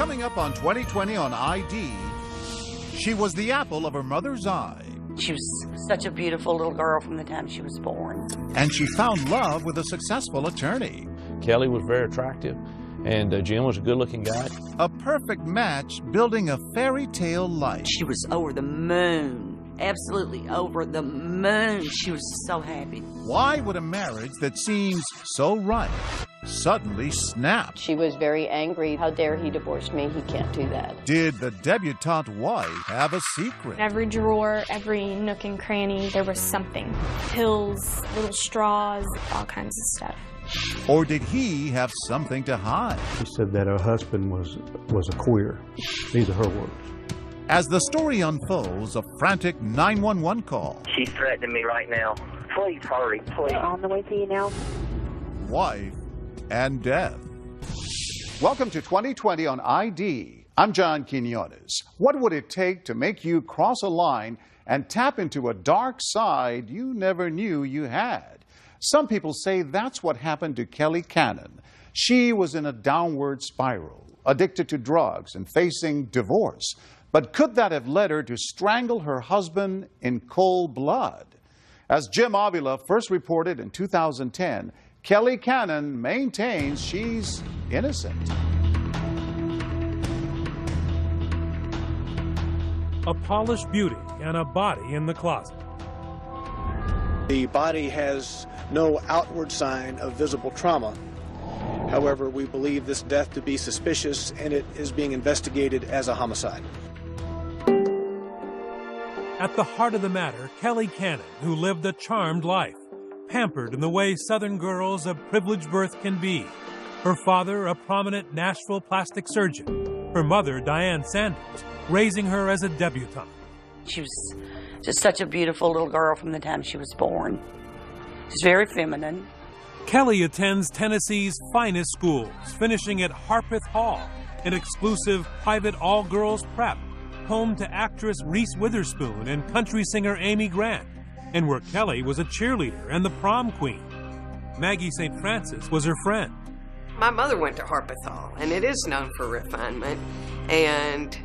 Coming up on 2020 on ID, she was the apple of her mother's eye. She was such a beautiful little girl from the time she was born. And she found love with a successful attorney. Kelley was very attractive, and Jim was a good-looking guy. A perfect match, building a fairy tale life. She was over the moon. Absolutely over the moon. She was so happy. Why would a marriage that seems so right suddenly snap? She was very angry. How dare he divorce me? He can't do that. Did the debutante wife have a secret? Every drawer, every nook and cranny, there was something. Pills, little straws, all kinds of stuff. Or did he have something to hide? She said that her husband was a queer. These are her words. As the story unfolds, a frantic 911 call. She's threatening me right now. Please hurry, please. On the way to you now. Wife and death. Welcome to 2020 on ID. I'm John Quinones. What would it take to make you cross a line and tap into a dark side you never knew you had? Some people say that's what happened to Kelley Cannon. She was in a downward spiral, addicted to drugs and facing divorce. But could that have led her to strangle her husband in cold blood? As Jim Avila first reported in 2010, Kelley Cannon maintains she's innocent. A polished beauty and a body in the closet. The body has no outward sign of visible trauma. However, we believe this death to be suspicious, and it is being investigated as a homicide. At the heart of the matter, Kelley Cannon, who lived a charmed life, pampered in the way Southern girls of privileged birth can be. Her father, a prominent Nashville plastic surgeon. Her mother, Diane Sanders, raising her as a debutante. She was just such a beautiful little girl from the time she was born. She's very feminine. Kelley attends Tennessee's finest schools, finishing at Harpeth Hall, an exclusive private all-girls prep, home to actress Reese Witherspoon and country singer Amy Grant, and where Kelley was a cheerleader and the prom queen. Maggie St. Francis was her friend. My mother went to Harpeth Hall, and it is known for refinement, and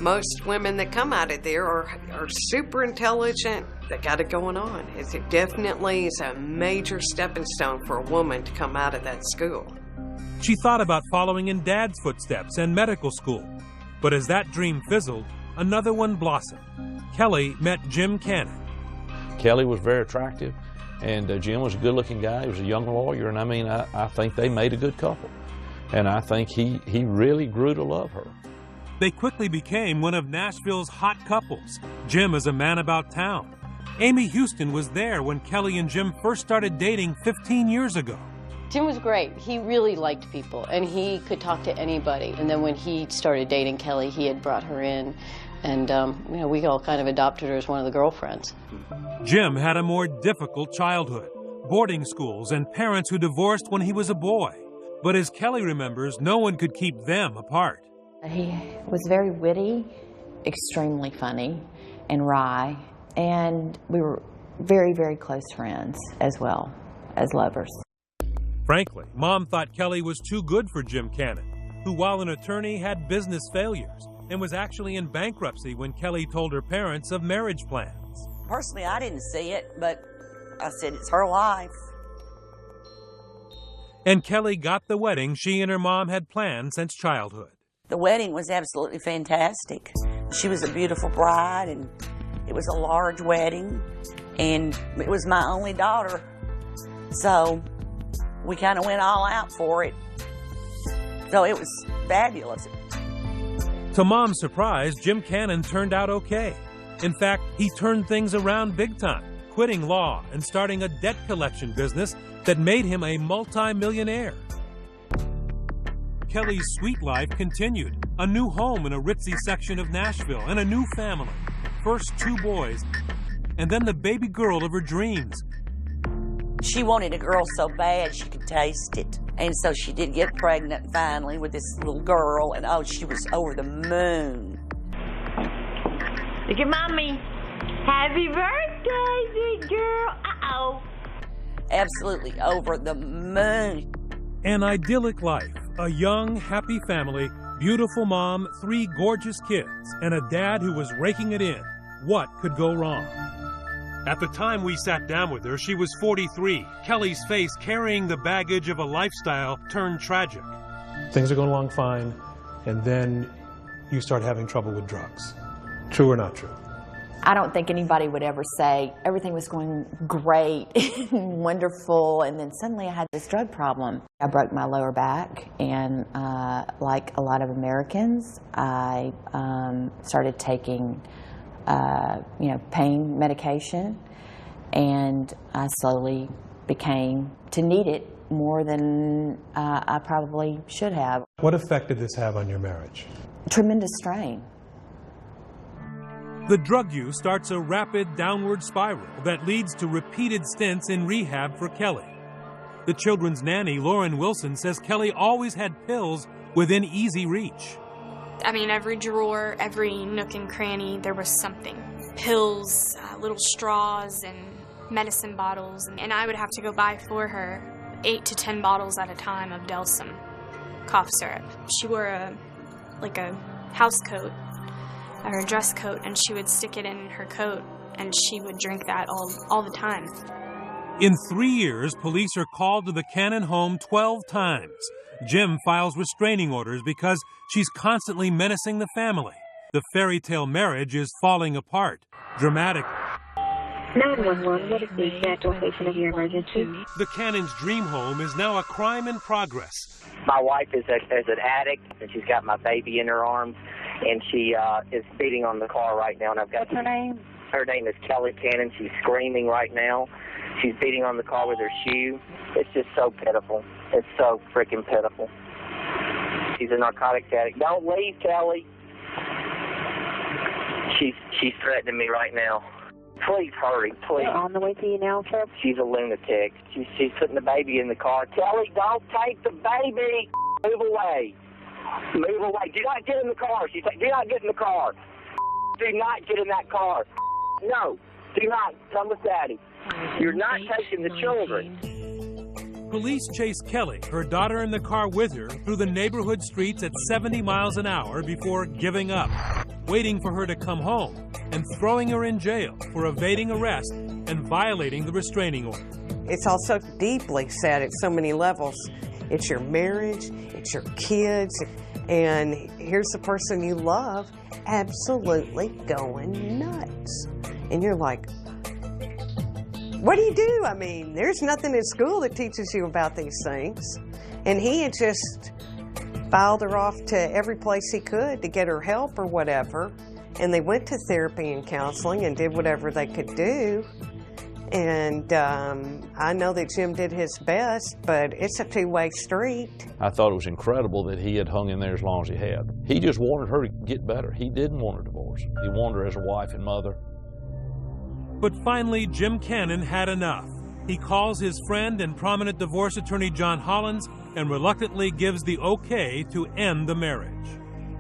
most women that come out of there are super intelligent. They got it going on. It definitely is a major stepping stone for a woman to come out of that school. She thought about following in Dad's footsteps and medical school. But as that dream fizzled, another one blossomed. Kelley met Jim Cannon. Kelley was very attractive, and Jim was a good-looking guy. He was a young lawyer, and I think they made a good couple. And I think he really grew to love her. They quickly became one of Nashville's hot couples. Jim is a man about town. Amy Houston was there when Kelley and Jim first started dating 15 years ago. Jim was great. He really liked people, and he could talk to anybody. And then when he started dating Kelley, he had brought her in, and we all kind of adopted her as one of the girlfriends. Jim had a more difficult childhood, boarding schools and parents who divorced when he was a boy. But as Kelley remembers, no one could keep them apart. He was very witty, extremely funny, and wry, and we were very, very close friends as well as lovers. Frankly, Mom thought Kelley was too good for Jim Cannon, who, while an attorney, had business failures and was actually in bankruptcy when Kelley told her parents of marriage plans. Personally, I didn't see it, but I said it's her life. And Kelley got the wedding she and her mom had planned since childhood. The wedding was absolutely fantastic. She was a beautiful bride, and it was a large wedding, and it was my only daughter. So we kind of went all out for it. So it was fabulous. To Mom's surprise, Jim Cannon turned out okay. In fact, he turned things around big time, quitting law and starting a debt collection business that made him a multi-millionaire. Kelley's sweet life continued. A new home in a ritzy section of Nashville and a new family. First 2 boys, and then the baby girl of her dreams. She wanted a girl so bad she could taste it. And so she did get pregnant finally with this little girl, and oh, she was over the moon. Look at Mommy. Happy birthday, sweet girl. Uh-oh. Absolutely over the moon. An idyllic life, a young, happy family beautiful mom, 3 gorgeous kids, and a dad who was raking it in. What could go wrong? At the time we sat down with her, she was 43. Kelley's face carrying the baggage of a lifestyle turned tragic. Things are going along fine, and then you start having trouble with drugs. True or not true? I don't think anybody would ever say everything was going great and wonderful, and then suddenly I had this drug problem. I broke my lower back, and like a lot of Americans, I started taking pain medication, and I slowly became to need it more than I probably should have. What effect did this have on your marriage? Tremendous strain. The drug use starts a rapid downward spiral that leads to repeated stints in rehab for Kelley. The children's nanny, Lauren Wilson, says Kelley always had pills within easy reach. I mean, every drawer, every nook and cranny, there was something. Pills, little straws, and medicine bottles. And I would have to go buy for her 8 to 10 bottles at a time of Delsum cough syrup. She wore a house coat or a dress coat, and she would stick it in her coat, and she would drink that all the time. In 3 years, police are called to the Cannon home 12 times. Jim files restraining orders because she's constantly menacing the family. The fairy tale marriage is falling apart. Dramatic. 911, what is the exact location of your emergency? The Cannon's dream home is now a crime in progress. My wife is an addict, and she's got my baby in her arms, and she is beating on the car right now. And I've got What's her name? Her name is Kelley Cannon. She's screaming right now. She's beating on the car with her shoe. It's just so pitiful. It's so freaking pitiful. She's a narcotics addict. Don't leave, Kelley. She's threatening me right now. Please hurry, please. They're on the way to you now, sir? She's a lunatic. She's putting the baby in the car. Kelley, don't take the baby. Move away. Move away. Do not get in the car. She's like, do not get in the car. Do not get in that car. No, do not. Come with Daddy. You're not taking the children. Police chase Kelley, her daughter in the car with her, through the neighborhood streets at 70 miles an hour before giving up, waiting for her to come home, and throwing her in jail for evading arrest and violating the restraining order. It's all so deeply sad at so many levels. It's your marriage, it's your kids, and here's the person you love absolutely going nuts. And you're like, what do you do? I mean, there's nothing in school that teaches you about these things. And he had just filed her off to every place he could to get her help or whatever. And they went to therapy and counseling and did whatever they could do. And I know that Jim did his best, but it's a two-way street. I thought it was incredible that he had hung in there as long as he had. He just wanted her to get better. He didn't want a divorce. He wanted her as a wife and mother. But finally, Jim Cannon had enough. He calls his friend and prominent divorce attorney John Hollins and reluctantly gives the okay to end the marriage.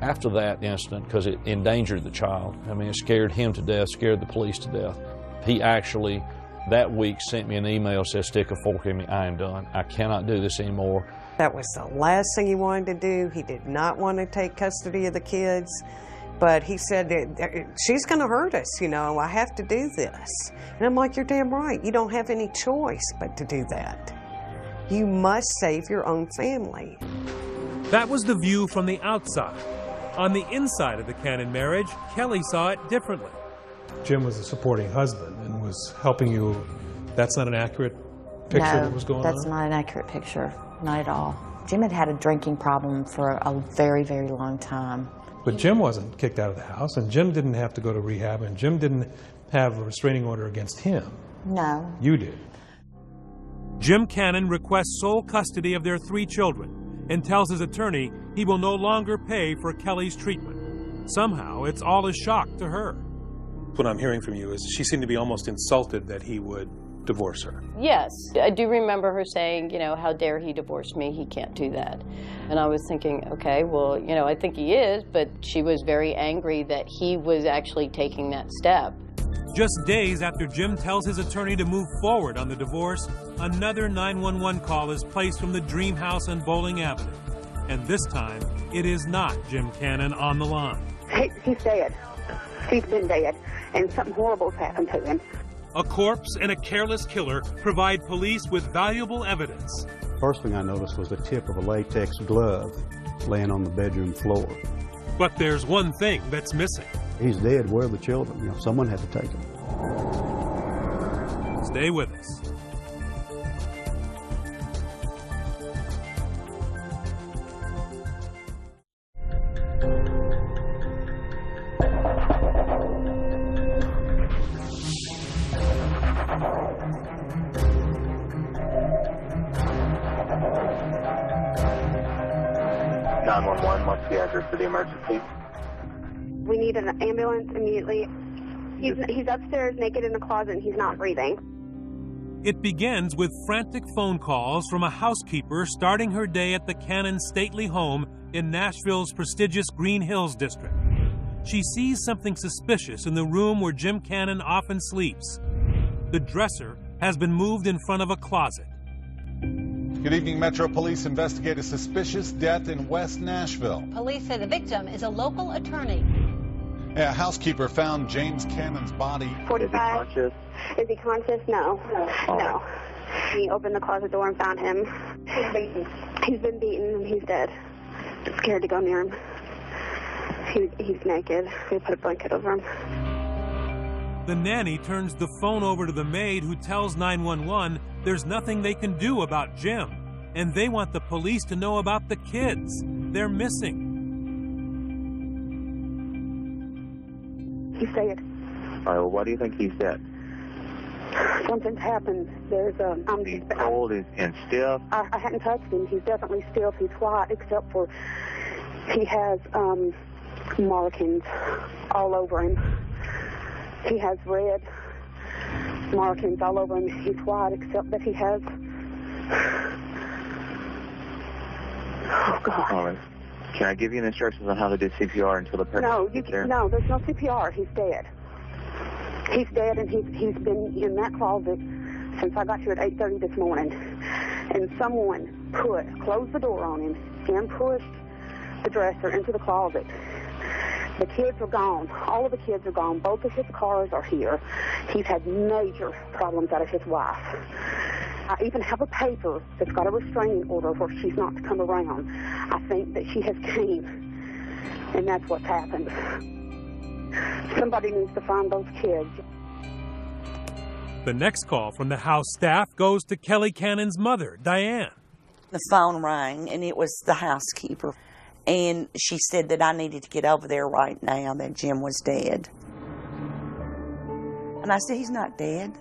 After that incident, because it endangered the child, I mean, it scared him to death, scared the police to death. He actually, that week, sent me an email, said, stick a fork in me, I am done. I cannot do this anymore. That was the last thing he wanted to do. He did not want to take custody of the kids. But he said, she's going to hurt us, you know, I have to do this. And I'm like, you're damn right. You don't have any choice but to do that. You must save your own family. That was the view from the outside. On the inside of the Cannon marriage, Kelley saw it differently. Jim was a supporting husband and was helping you. That's not an accurate picture of what was going on? No, that's not an accurate picture. Not at all. Jim had a drinking problem for a very, very long time. But Jim wasn't kicked out of the house, and Jim didn't have to go to rehab, and Jim didn't have a restraining order against him. No. You did. Jim Cannon requests sole custody of their 3 children and tells his attorney he will no longer pay for Kelley's treatment. Somehow, it's all a shock to her. What I'm hearing from you is she seemed to be almost insulted that he would divorce her. Yes, I do remember her saying, you know, how dare he divorce me, he can't do that. And I was thinking, okay, well, you know, I think he is, but she was very angry that he was actually taking that step. Just days after Jim tells his attorney to move forward on the divorce, another 911 call is placed from the Dream House on Bowling Avenue. And this time, it is not Jim Cannon on the line. He's dead. He's been dead, and something horrible's happened to him. A corpse and a careless killer provide police with valuable evidence. First thing I noticed was the tip of a latex glove laying on the bedroom floor. But there's one thing that's missing. He's dead. Where are the children? You know, someone had to take him. Stay with us. What's the address for the emergency? We need an ambulance immediately. He's upstairs naked in the closet and he's not breathing. It begins with frantic phone calls from a housekeeper starting her day at the Cannon stately home in Nashville's prestigious Green Hills district. She sees something suspicious in the room where Jim Cannon often sleeps. The dresser has been moved in front of a closet. Good evening. Metro Police investigate a suspicious death in West Nashville. Police say the victim is a local attorney. A housekeeper found James Cannon's body. 45. Is he conscious? Is he conscious? No. No. He opened the closet door and found him. He's beaten. He's been beaten and he's dead. Scared to go near him. He's naked. We put a blanket over him. The nanny turns the phone over to the maid, who tells 911 there's nothing they can do about Jim, and they want the police to know about the kids. They're missing. He's dead. All right, well, why do you think he's dead? Something's happened. There's He's cold and stiff. I hadn't touched him. He's definitely stiff. He's white, except for he has markings all over him. He has red markings all over him. He's white, except that he has... Oh, God. All right. Can I give you instructions on how to do CPR until the person gets there? No, there's no CPR. He's dead. He's dead, and he's been in that closet since I got here at 8:30 this morning. And someone closed the door on him and pushed the dresser into the closet. The kids are gone. All of the kids are gone. Both of his cars are here. He's had major problems out of his wife. I even have a paper that's got a restraining order where she's not to come around. I think that she has came, and that's what's happened. Somebody needs to find those kids. The next call from the house staff goes to Kelley Cannon's mother, Diane. The phone rang, and it was the housekeeper. And she said that I needed to get over there right now, that Jim was dead. And I said, he's not dead.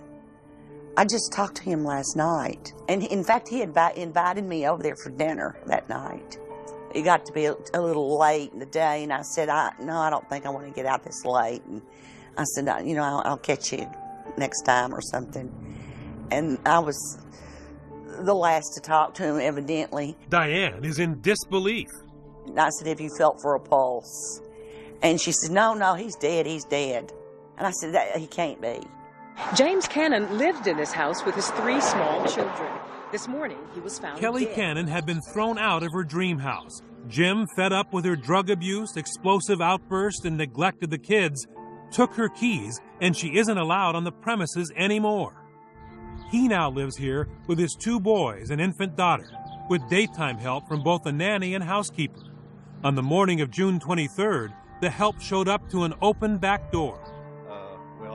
I just talked to him last night. And in fact, he had invited me over there for dinner that night. It got to be a little late in the day, and I said, no, I don't think I want to get out this late. And I said, I'll catch you next time or something. And I was the last to talk to him, evidently. Diane is in disbelief. I said, have you felt for a pulse? And she said, no, he's dead, he's dead. And I said, he can't be. James Cannon lived in this house with his 3 small children. This morning, he was found Kelley dead. Cannon had been thrown out of her dream house. Jim, fed up with her drug abuse, explosive outbursts, and neglect of the kids, took her keys, and she isn't allowed on the premises anymore. He now lives here with his 2 boys and infant daughter, with daytime help from both a nanny and housekeeper. On the morning of June 23rd, the help showed up to an open back door.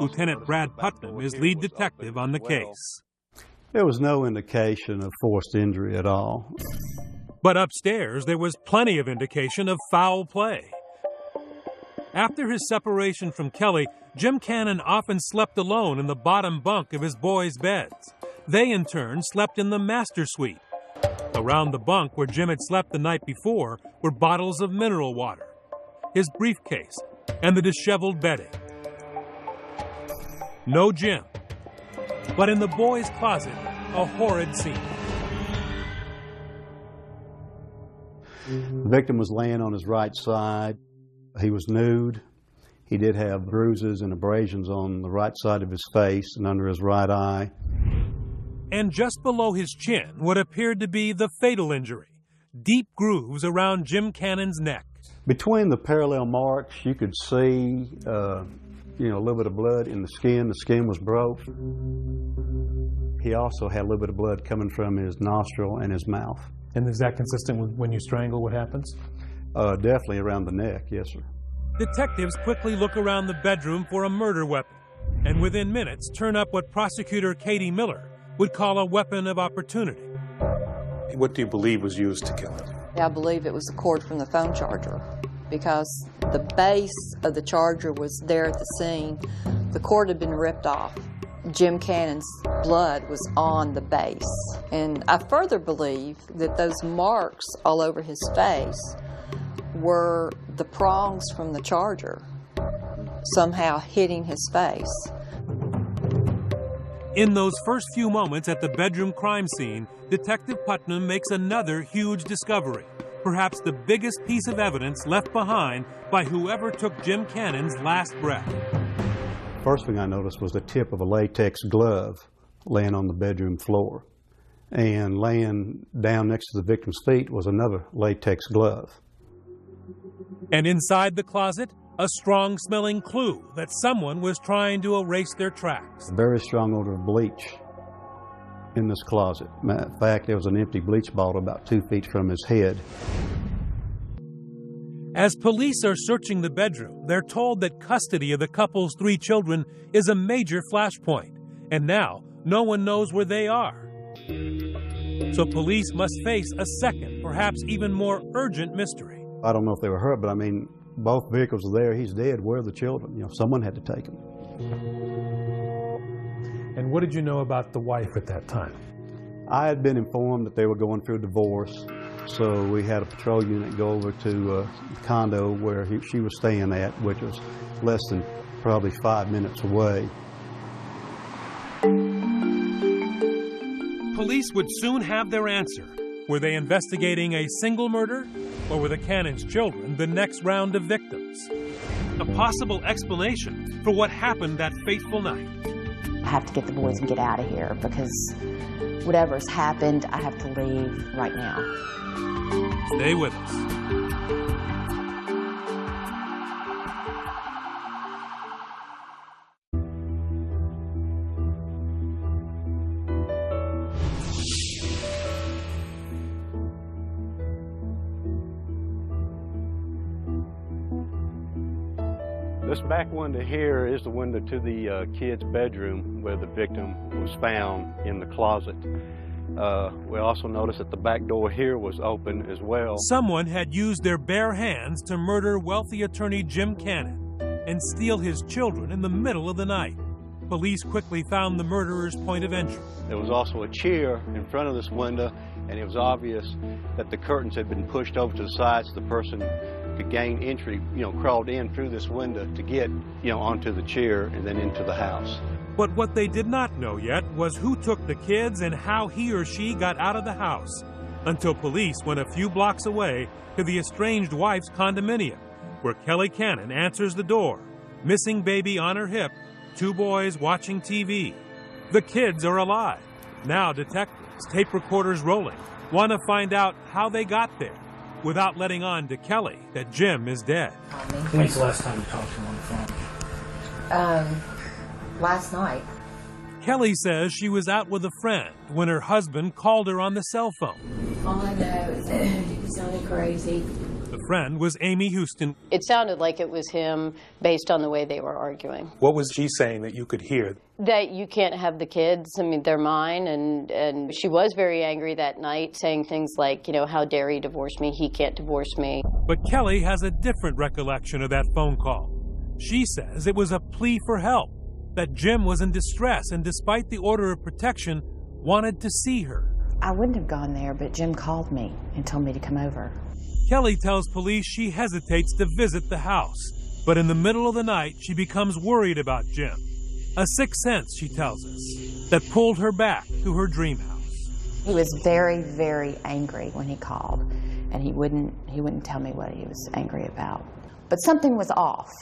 Lieutenant Brad Putnam is lead detective on the case. There was no indication of forced injury at all. But upstairs, there was plenty of indication of foul play. After his separation from Kelley, Jim Cannon often slept alone in the bottom bunk of his boys' beds. They, in turn, slept in the master suite. Around the bunk where Jim had slept the night before were bottles of mineral water, his briefcase, and the disheveled bedding. No Jim. But in the boys' closet, a horrid scene. The victim was laying on his right side. He was nude. He did have bruises and abrasions on the right side of his face and under his right eye. And just below his chin, what appeared to be the fatal injury. deep grooves around Jim Cannon's neck. Between the parallel marks, you could see, a little bit of blood in the skin. The skin was broke. He also had a little bit of blood coming from his nostril and his mouth. And is that consistent with when you strangle, what happens? Definitely around the neck, yes, sir. Detectives quickly look around the bedroom for a murder weapon, and within minutes turn up what prosecutor Katie Miller would call a weapon of opportunity. What do you believe was used to kill him? I believe it was the cord from the phone charger, because the base of the charger was there at the scene. The cord had been ripped off. Jim Cannon's blood was on the base. And I further believe that those marks all over his face were the prongs from the charger somehow hitting his face. In those first few moments at the bedroom crime scene, Detective Putnam makes another huge discovery, perhaps the biggest piece of evidence left behind by whoever took Jim Cannon's last breath. First thing I noticed was the tip of a latex glove laying on the bedroom floor. And laying down next to the victim's feet was another latex glove. And inside the closet, a strong-smelling clue that someone was trying to erase their tracks. A very strong odor of bleach in this closet. Matter of fact, there was an empty bleach bottle about 2 feet from his head. As police are searching the bedroom, they're told that custody of the couple's 3 children is a major flashpoint, and now no one knows where they are. So police must face a second, perhaps even more urgent mystery. I don't know if they were hurt, but I mean, both vehicles are there. He's dead. Where are the children? Someone had to take them. And what did you know about the wife at that time? I had been informed that they were going through a divorce. So we had a patrol unit go over to the condo where she was staying at, which was less than probably 5 minutes away. Police would soon have their answer. Were they investigating a single murder, or were the Cannons' children the next round of victims? A possible explanation for what happened that fateful night. I have to get the boys and get out of here because whatever's happened, I have to leave right now. Stay with us. This back window here is the window to the kid's bedroom where the victim was found in the closet. We also noticed that the back door here was open as well. Someone had used their bare hands to murder wealthy attorney Jim Cannon and steal his children in the middle of the night. Police quickly found the murderer's point of entry. There was also a chair in front of this window, and it was obvious that the curtains had been pushed over to the side so the person could gain entry, crawled in through this window to get, onto the chair and then into the house. But what they did not know yet was who took the kids and how he or she got out of the house, until police went a few blocks away to the estranged wife's condominium, where Kelley Cannon answers the door, missing baby on her hip, 2 boys watching TV. The kids are alive. Now detectives, tape recorders rolling, want to find out how they got there, without letting on to Kelley that Jim is dead. When's the last time you talked to him on the phone? Last night. Kelley says she was out with a friend when her husband called her on the cell phone. All I know is that he sounded crazy. The friend was Amy Houston. It sounded like it was him based on the way they were arguing. What was she saying that you could hear? That you can't have the kids. I mean, they're mine. And she was very angry that night, saying things like, how dare he divorce me? He can't divorce me. But Kelley has a different recollection of that phone call. She says it was a plea for help, that Jim was in distress and despite the order of protection, wanted to see her. I wouldn't have gone there, but Jim called me and told me to come over. Kelley tells police she hesitates to visit the house, but in the middle of the night, she becomes worried about Jim. A sixth sense, she tells us, that pulled her back to her dream house. He was very, very angry when he called, and he wouldn't tell me what he was angry about. But something was off.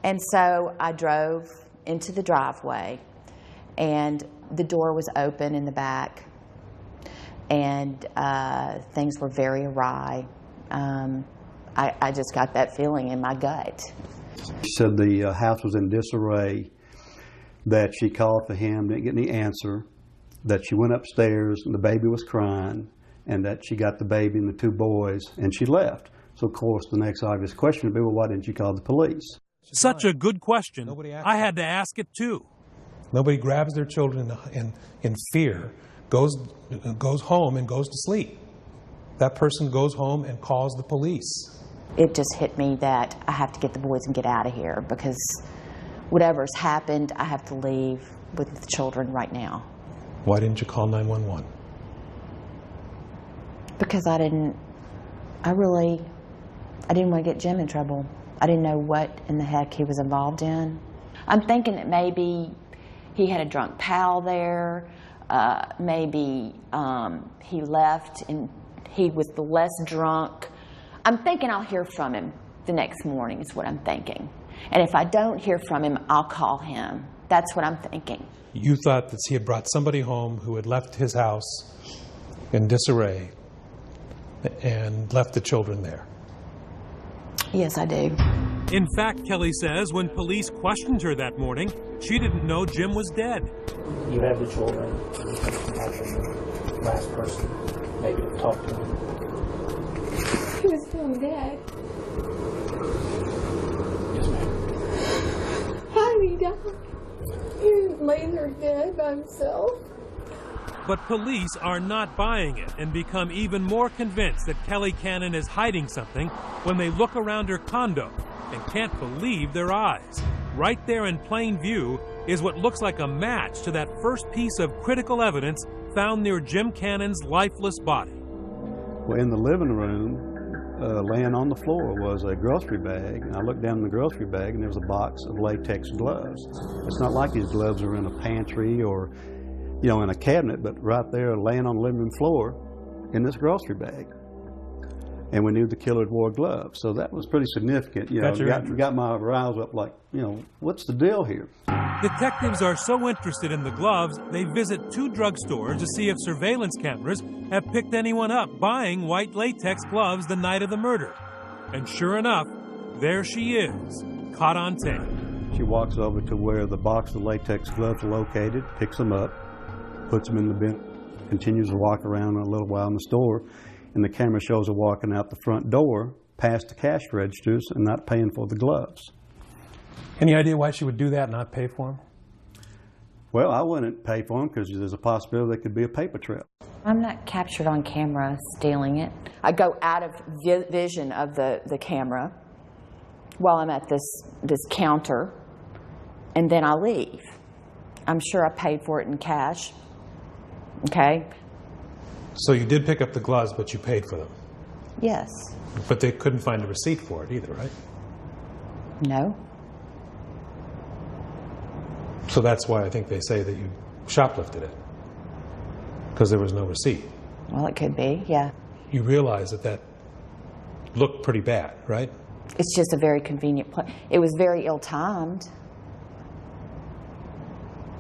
And so I drove into the driveway, and the door was open in the back. and things were very awry. I just got that feeling in my gut. She said the house was in disarray, that she called for him, didn't get any answer, that she went upstairs and the baby was crying, and that she got the baby and the two boys, and she left. So, of course, the next obvious question would be, well, why didn't you call the police? Such a good question. I had to ask it, too. Nobody grabs their children in fear, goes home and goes to sleep. That person goes home and calls the police. It just hit me that I have to get the boys and get out of here, because whatever's happened, I have to leave with the children right now. Why didn't you call 911? Because I didn't want to get Jim in trouble. I didn't know what in the heck he was involved in. I'm thinking that maybe he had a drunk pal there, maybe he left and he was the less drunk. I'm thinking I'll hear from him the next morning is what I'm thinking. And if I don't hear from him, I'll call him. That's what I'm thinking. You thought that he had brought somebody home who had left his house in disarray and left the children there. Yes, I do. In fact, Kelley says when police questioned her that morning, she didn't know Jim was dead. You have the children. The last person maybe to talk to him. He was still dead. Yes, ma'am. How did he die? He was laying there dead by himself. But police are not buying it and become even more convinced that Kelley Cannon is hiding something when they look around her condo and can't believe their eyes. Right there in plain view is what looks like a match to that first piece of critical evidence found near Jim Cannon's lifeless body. Well, in the living room, laying on the floor was a grocery bag, and I looked down in the grocery bag and there was a box of latex gloves. It's not like these gloves are in a pantry or in a cabinet, but right there laying on the living room floor in this grocery bag. And we knew the killer wore gloves, so that was pretty significant. Got my arousal up like, what's the deal here? Detectives are so interested in the gloves, they visit 2 drugstores to see if surveillance cameras have picked anyone up buying white latex gloves the night of the murder. And sure enough, there she is, caught on tape. She walks over to where the box of latex gloves are located, picks them up, puts them in the bin, continues to walk around a little while in the store, and the camera shows her walking out the front door past the cash registers and not paying for the gloves. Any idea why she would do that and not pay for them? Well, I wouldn't pay for them because there's a possibility there could be a paper trail. I'm not captured on camera stealing it. I go out of vision of the camera while I'm at this counter, and then I leave. I'm sure I paid for it in cash. Okay? So you did pick up the gloves, but you paid for them? Yes. But they couldn't find a receipt for it either, right? No. So that's why I think they say that you shoplifted it, because there was no receipt. Well, it could be, yeah. You realize that looked pretty bad, right? It's just a very convenient place. It was very ill-timed.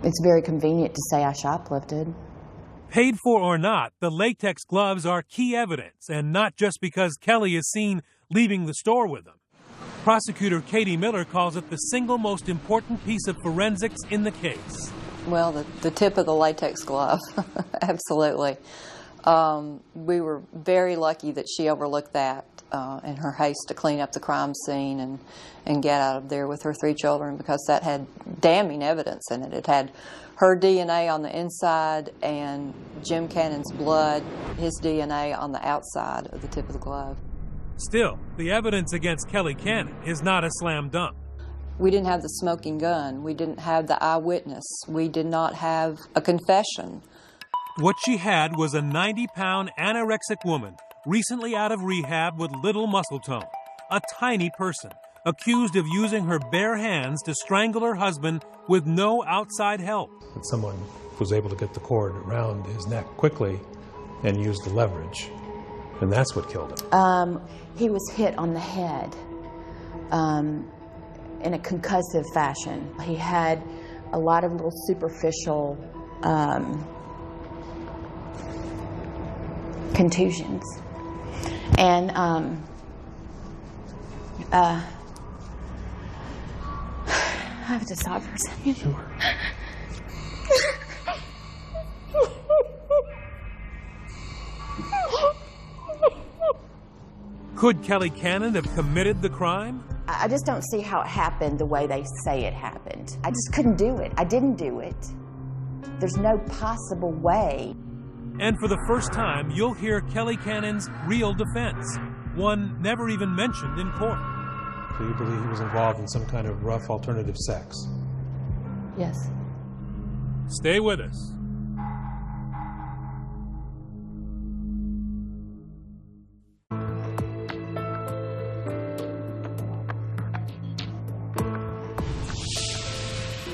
It's very convenient to say I shoplifted. Paid for or not, the latex gloves are key evidence, and not just because Kelley is seen leaving the store with them. Prosecutor Katie Miller calls it the single most important piece of forensics in the case. Well, the tip of the latex glove, absolutely. We were very lucky that she overlooked that in her haste to clean up the crime scene and get out of there with her 3 children, because that had damning evidence in it. It had her DNA on the inside and Jim Cannon's blood, his DNA on the outside of the tip of the glove. Still, the evidence against Kelley Cannon is not a slam dunk. We didn't have the smoking gun. We didn't have the eyewitness. We did not have a confession. What she had was a 90-pound anorexic woman, recently out of rehab with little muscle tone, a tiny person, accused of using her bare hands to strangle her husband with no outside help. That someone was able to get the cord around his neck quickly and use the leverage, and that's what killed him. He was hit on the head in a concussive fashion. He had a lot of little superficial contusions. And I have to stop for a second. Sure. Could Kelley Cannon have committed the crime? I just don't see how it happened the way they say it happened. I just couldn't do it. I didn't do it. There's no possible way. And for the first time, you'll hear Kelley Cannon's real defense, one never even mentioned in court. So you believe he was involved in some kind of rough alternative sex? Yes. Stay with us.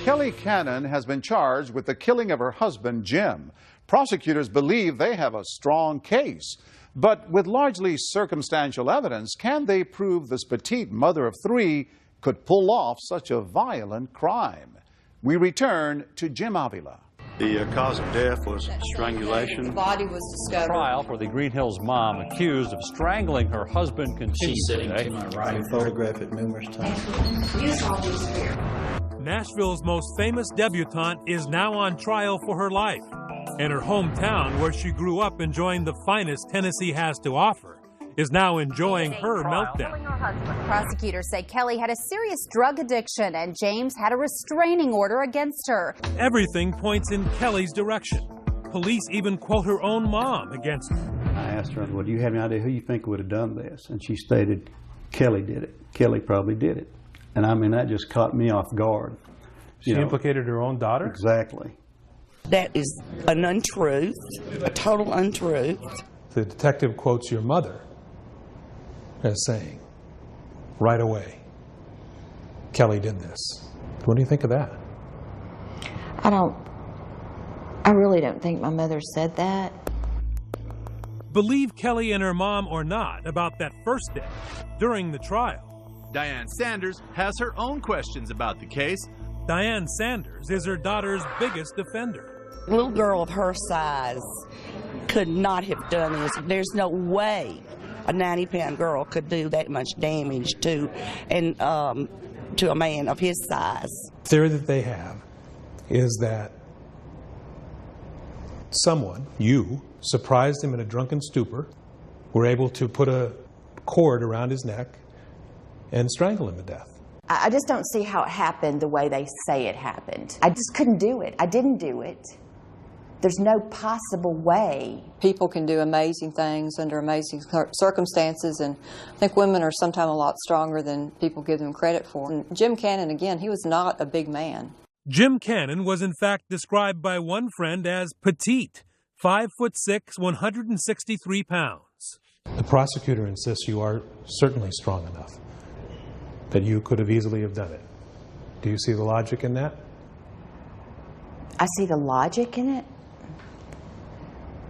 Kelley Cannon has been charged with the killing of her husband, Jim. Prosecutors believe they have a strong case. But with largely circumstantial evidence, can they prove this petite mother of three could pull off such a violent crime? We return to Jim Avila. The cause of death was strangulation. The body was discovered. Trial for the Green Hills mom accused of strangling her husband continues. She's sitting to my right. I photographed it numerous times. Use all these here. Nashville's most famous debutante is now on trial for her life. And her hometown, where she grew up enjoying the finest Tennessee has to offer, is now enjoying her meltdown. Prosecutors say Kelley had a serious drug addiction and James had a restraining order against her. Everything points in Kelley's direction. Police even quote her own mom against her. I asked her, well, do you have any idea who you think would have done this? And she stated, Kelley did it. Kelley probably did it. And I mean, that just caught me off guard. She implicated her own daughter? Exactly. That is an untruth, a total untruth. The detective quotes your mother as saying, right away, Kelley did this. What do you think of that? I really don't think my mother said that. Believe Kelley and her mom or not about that first day during the trial, Diane Sanders has her own questions about the case. Diane Sanders is her daughter's biggest defender. A little girl of her size could not have done this. There's no way a 90-pound girl could do that much damage to a man of his size. The theory that they have is that someone, you, surprised him in a drunken stupor, were able to put a cord around his neck and strangle him to death. I just don't see how it happened the way they say it happened. I just couldn't do it. I didn't do it. There's no possible way. People can do amazing things under amazing circumstances, and I think women are sometimes a lot stronger than people give them credit for. And Jim Cannon, again, he was not a big man. Jim Cannon was in fact described by one friend as petite, 5'6", 163 pounds. The prosecutor insists you are certainly strong enough that you could have easily have done it. Do you see the logic in that? I see the logic in it,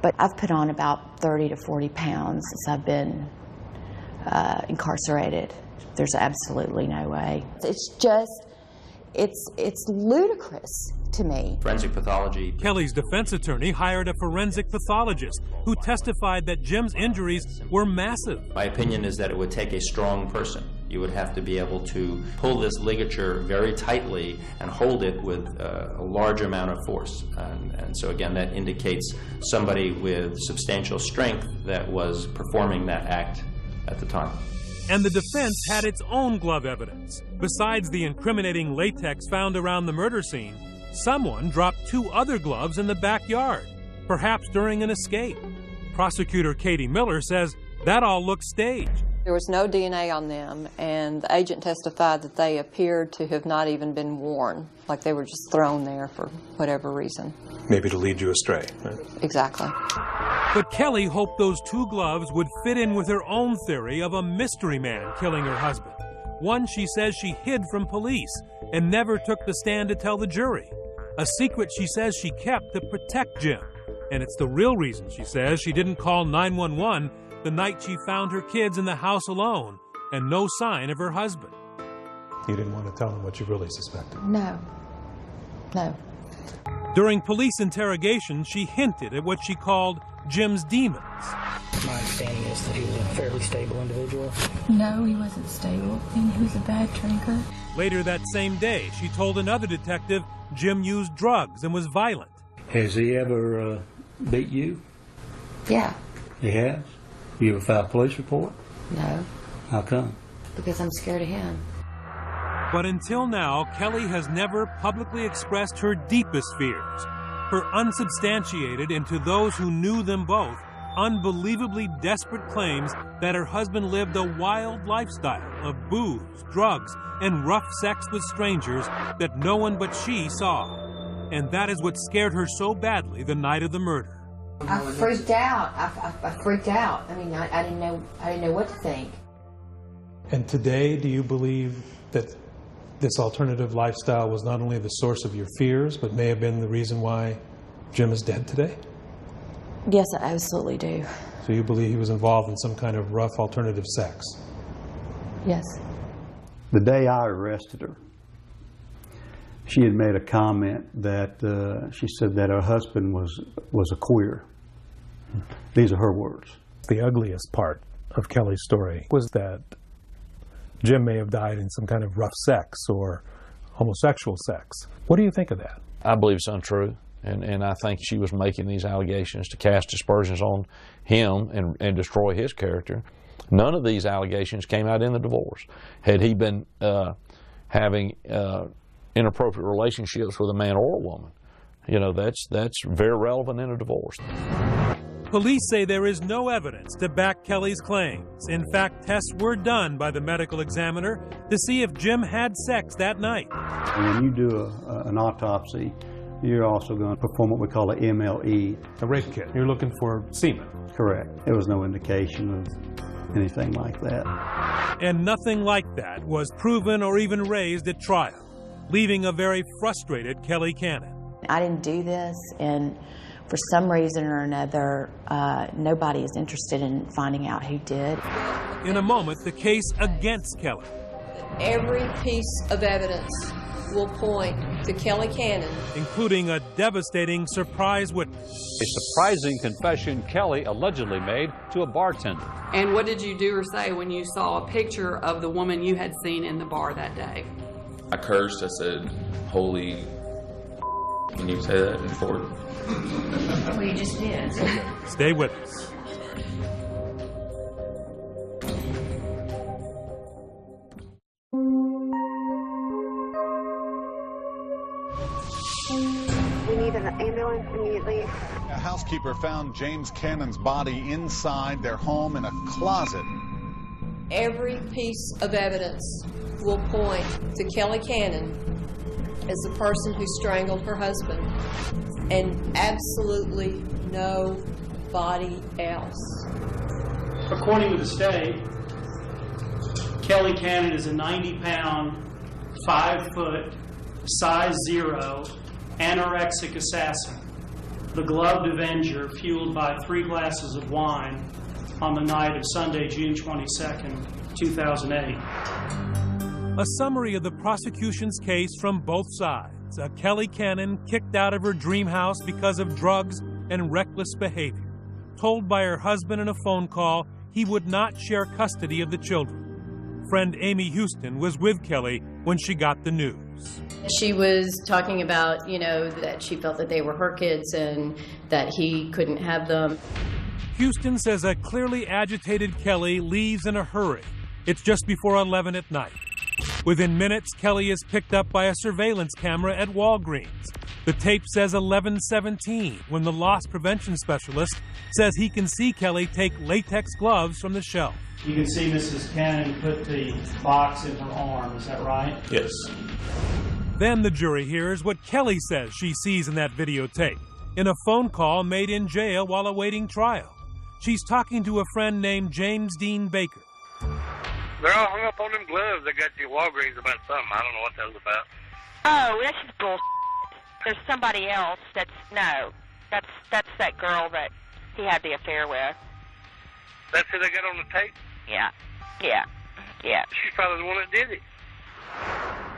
but I've put on about 30 to 40 pounds since I've been incarcerated. There's absolutely no way. It's just, it's ludicrous to me. Forensic pathology. Kelley's defense attorney hired a forensic pathologist who testified that Jim's injuries were massive. My opinion is that it would take a strong person. You would have to be able to pull this ligature very tightly and hold it with a large amount of force. And so again, that indicates somebody with substantial strength that was performing that act at the time. And the defense had its own glove evidence. Besides the incriminating latex found around the murder scene, someone dropped 2 other gloves in the backyard, perhaps during an escape. Prosecutor Katie Miller says that all looked staged. There was no DNA on them, and the agent testified that they appeared to have not even been worn, like they were just thrown there for whatever reason. Maybe to lead you astray. Right? Exactly. But Kelley hoped those 2 gloves would fit in with her own theory of a mystery man killing her husband. One she says she hid from police and never took the stand to tell the jury. A secret she says she kept to protect Jim. And it's the real reason, she says, she didn't call 911 the night she found her kids in the house alone and no sign of her husband. You didn't want to tell them what you really suspected? No. No. During police interrogation, she hinted at what she called Jim's demons. My understanding is that he was a fairly stable individual. No, he wasn't stable, and he was a bad drinker. Later that same day, she told another detective Jim used drugs and was violent. Has he ever beat you? Yeah. He has? You ever filed a police report? No. How come? Because I'm scared of him. But until now, Kelley has never publicly expressed her deepest fears. Her unsubstantiated, and to those who knew them both, unbelievably desperate claims that her husband lived a wild lifestyle of booze, drugs, and rough sex with strangers that no one but she saw. And that is what scared her so badly the night of the murder. I freaked out. I freaked out. I mean, I didn't know what to think. And today, do you believe that this alternative lifestyle was not only the source of your fears, but may have been the reason why Jim is dead today? Yes, I absolutely do. So you believe he was involved in some kind of rough alternative sex? Yes. The day I arrested her, she had made a comment that she said that her husband was a queer. These are her words. The ugliest part of Kelley's story was that Jim may have died in some kind of rough sex or homosexual sex. What do you think of that? I believe it's untrue, and I think she was making these allegations to cast aspersions on him and destroy his character. None of these allegations came out in the divorce. Had he been having inappropriate relationships with a man or a woman, you know, that's very relevant in a divorce. Police say there is no evidence to back Kelley's claims. In fact, tests were done by the medical examiner to see if Jim had sex that night. When you do an autopsy, you're also going to perform what we call an MLE. A rape kit. You're looking for semen. Correct. There was no indication of anything like that. And nothing like that was proven or even raised at trial, leaving a very frustrated Kelley Cannon. I didn't do this, and for some reason or another, nobody is interested in finding out who did. In a moment, the case against Kelley. Every piece of evidence will point to Kelley Cannon, including a devastating surprise witness. A surprising confession Kelley allegedly made to a bartender. And what did you do or say when you saw a picture of the woman you had seen in the bar that day? I cursed. I said, "Holy." Can you say that in court? Well, you just did. Stay with us. We need an ambulance immediately. A housekeeper found James Cannon's body inside their home in a closet. every piece of evidence will point to Kelley Cannon as the person who strangled her husband, and absolutely nobody else. According to the state, Kelley Cannon is a 90-pound, 5-foot, size 0, anorexic assassin, the gloved avenger fueled by 3 glasses of wine on the night of Sunday, June 22nd, 2008. A summary of the prosecution's case from both sides. A Kelley Cannon kicked out of her dream house because of drugs and reckless behavior. Told by her husband in a phone call he would not share custody of the children. Friend Amy Houston was with Kelley when she got the news. She was talking about, that she felt that they were her kids and that he couldn't have them. Houston says a clearly agitated Kelley leaves in a hurry. It's just before 11 at night. Within minutes, Kelley is picked up by a surveillance camera at Walgreens. The tape says 11:17 when the loss prevention specialist says he can see Kelley take latex gloves from the shelf. You can see Mrs. Cannon put the box in her arm, is that right? Yes. Then the jury hears what Kelley says she sees in that videotape, in a phone call made in jail while awaiting trial. She's talking to a friend named James Dean Baker. They're all hung up on them gloves they got you at Walgreens about something. I don't know what that was about. Oh, that's just bullshit. There's somebody else that's that girl that he had the affair with. That's who they got on the tape? Yeah. She's probably the one that did it.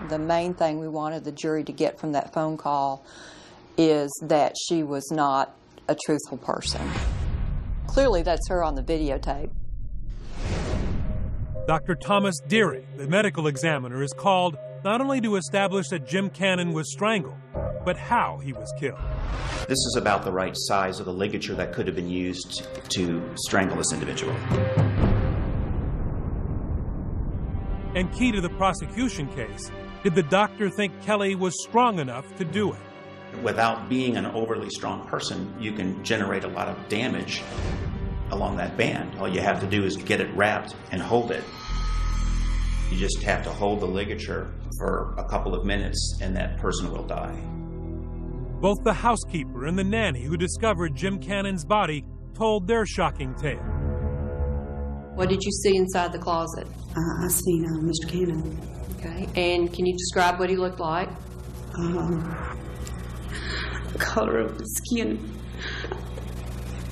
The main thing we wanted the jury to get from that phone call is that she was not a truthful person. Clearly that's her on the videotape. Dr. Thomas Deering, the medical examiner, is called not only to establish that Jim Cannon was strangled, but how he was killed. This is about the right size of the ligature that could have been used to strangle this individual. And key to the prosecution case, did the doctor think Kelley was strong enough to do it? Without being an overly strong person, you can generate a lot of damage along that band. All you have to do is get it wrapped and hold it. You just have to hold the ligature for a couple of minutes and that person will die. Both the housekeeper and the nanny who discovered Jim Cannon's body told their shocking tale. What did you see inside the closet? I seen Mr. Cannon. Okay, and can you describe what he looked like? Color of the skin.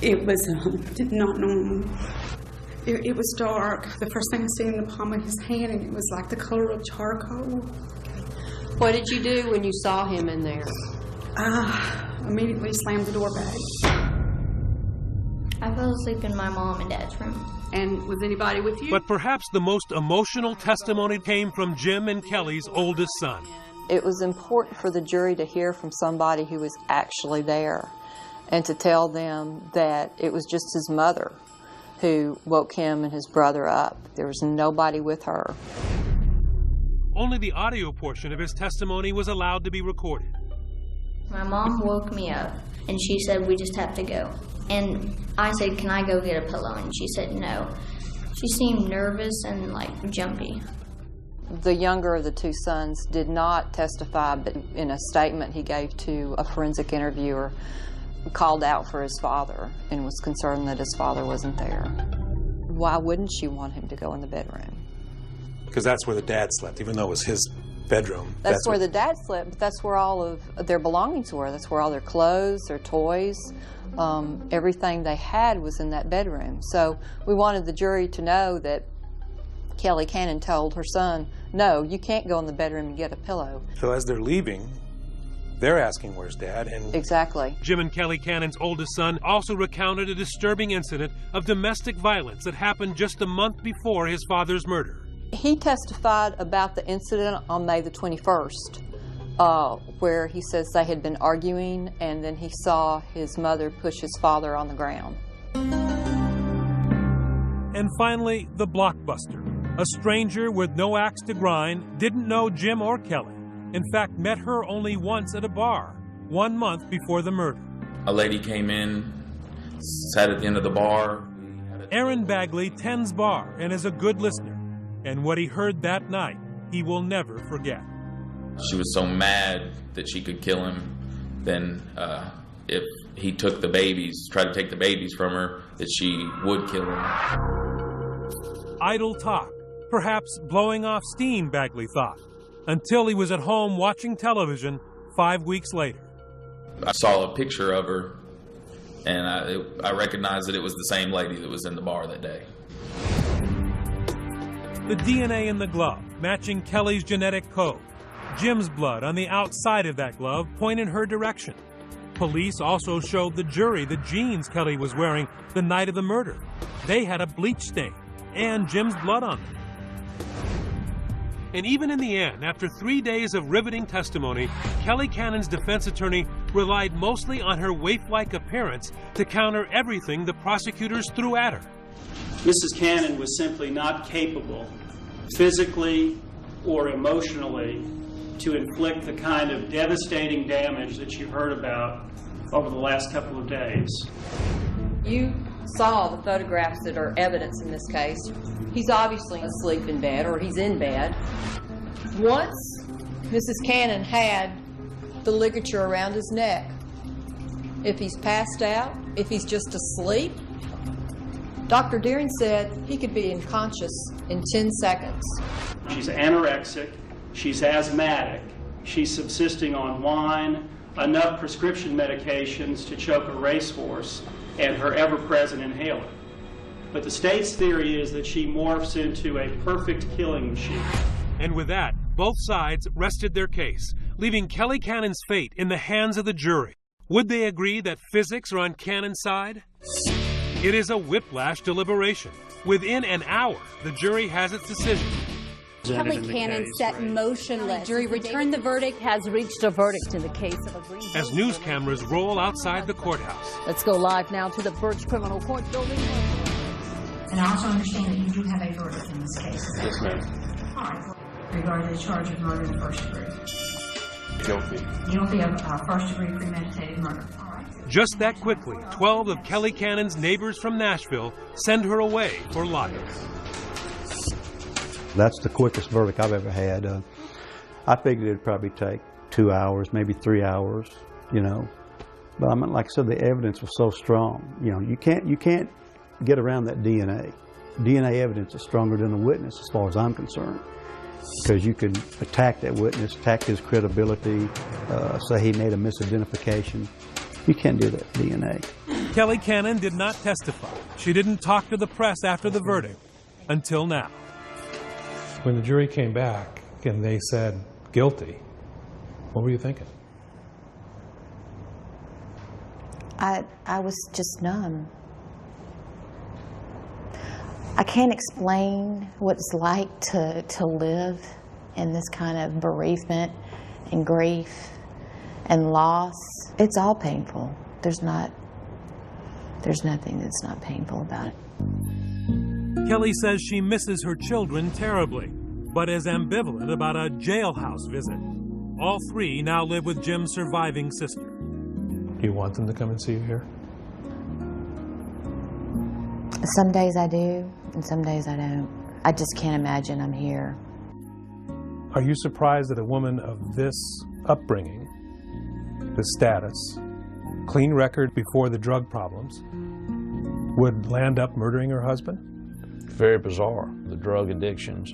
It was not normal. It was dark. The first thing I seen in the palm of his hand, and it was like the color of charcoal. What did you do when you saw him in there? Immediately slammed the door back. I fell asleep in my mom and dad's room. And was anybody with you? But perhaps the most emotional testimony came from Jim and Kelley's oldest son. It was important for the jury to hear from somebody who was actually there and to tell them that it was just his mother who woke him and his brother up. There was nobody with her. Only the audio portion of his testimony was allowed to be recorded. My mom woke me up and she said, "We just have to go." And I said, "Can I go get a pillow?" And she said no. She seemed nervous and like jumpy. The younger of the two sons did not testify, but in a statement he gave to a forensic interviewer, called out for his father and was concerned that his father wasn't there. Why wouldn't she want him to go in the bedroom? Because that's where the dad slept, even though it was his bedroom. That's where the dad slept, but that's where all of their belongings were. That's where all their clothes, their toys, everything they had was in that bedroom. So we wanted the jury to know that Kelley Cannon told her son, "No, you can't go in the bedroom and get a pillow." So as they're leaving, they're asking, "Where's Dad?" And exactly. Jim and Kelley Cannon's oldest son also recounted a disturbing incident of domestic violence that happened just a month before his father's murder. He testified about the incident on May the 21st, where he says they had been arguing and then he saw his mother push his father on the ground. And finally, the blockbuster. A stranger with no axe to grind, didn't know Jim or Kelley. In fact, met her only once at a bar, 1 month before the murder. A lady came in, sat at the end of the bar. Aaron Bagley tends bar and is a good listener. And what he heard that night, he will never forget. She was so mad that she could kill him, then if he took the babies, tried to take the babies from her, that she would kill him. Idle talk, perhaps blowing off steam, Bagley thought, until he was at home watching television 5 weeks later. I saw a picture of her, and I recognized that it was the same lady that was in the bar that day. The DNA in the glove, matching Kelley's genetic code. Jim's blood on the outside of that glove point in her direction. Police also showed the jury the jeans Kelley was wearing the night of the murder. They had a bleach stain and Jim's blood on them. And even in the end, after 3 days of riveting testimony, Kelley Cannon's defense attorney relied mostly on her waif-like appearance to counter everything the prosecutors threw at her. Mrs. Cannon was simply not capable, physically or emotionally, to inflict the kind of devastating damage that you've heard about over the last couple of days. You saw the photographs that are evidence in this case. He's obviously asleep in bed, or he's in bed. Once Mrs. Cannon had the ligature around his neck, if he's passed out, if he's just asleep, Dr. Deering said he could be unconscious in 10 seconds. She's anorexic, she's asthmatic, she's subsisting on wine, enough prescription medications to choke a racehorse, and her ever-present inhaler. But the state's theory is that she morphs into a perfect killing machine. And with that, both sides rested their case, leaving Kelley Cannon's fate in the hands of the jury. Would they agree that physics are on Cannon's side? It is a whiplash deliberation. Within an hour, the jury has its decision. Kelley Cannon sat motionless. The jury returned the verdict, has reached a verdict in the case of a green. As news cameras roll outside the courthouse. Let's go live now to the Birch Criminal Court building. And I also understand that you do have a verdict in this case. Yes, ma'am. All right. Regarding the charge of murder in the first degree. Guilty. Guilty of first degree premeditated murder. All right. Just that quickly, 12 of Kelley Cannon's neighbors from Nashville send her away for life. That's the quickest verdict I've ever had. I figured it'd probably take 2 hours, maybe 3 hours, you know. But I mean, like I said, the evidence was so strong. You know, you can't get around that DNA. DNA evidence is stronger than a witness, as far as I'm concerned, because you can attack that witness, attack his credibility, say he made a misidentification. You can't do that with DNA. Kelley Cannon did not testify. She didn't talk to the press after the verdict until now. When the jury came back and they said guilty, what were you thinking? I was just numb. I can't explain what it's like to live in this kind of bereavement and grief and loss. It's all painful. There's nothing that's not painful about it. Kelley says she misses her children terribly, but is ambivalent about a jailhouse visit. All three now live with Jim's surviving sister. Do you want them to come and see you here? Some days I do, and some days I don't. I just can't imagine I'm here. Are you surprised that a woman of this upbringing, this status, clean record before the drug problems, would land up murdering her husband? Very bizarre. The drug addictions,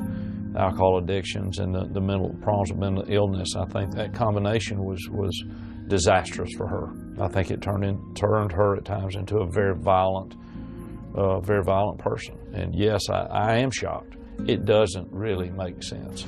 alcohol addictions, and the mental problems of mental illness. I think that combination was disastrous for her. I think it turned her at times into a very violent person. And yes, I am shocked. It doesn't really make sense.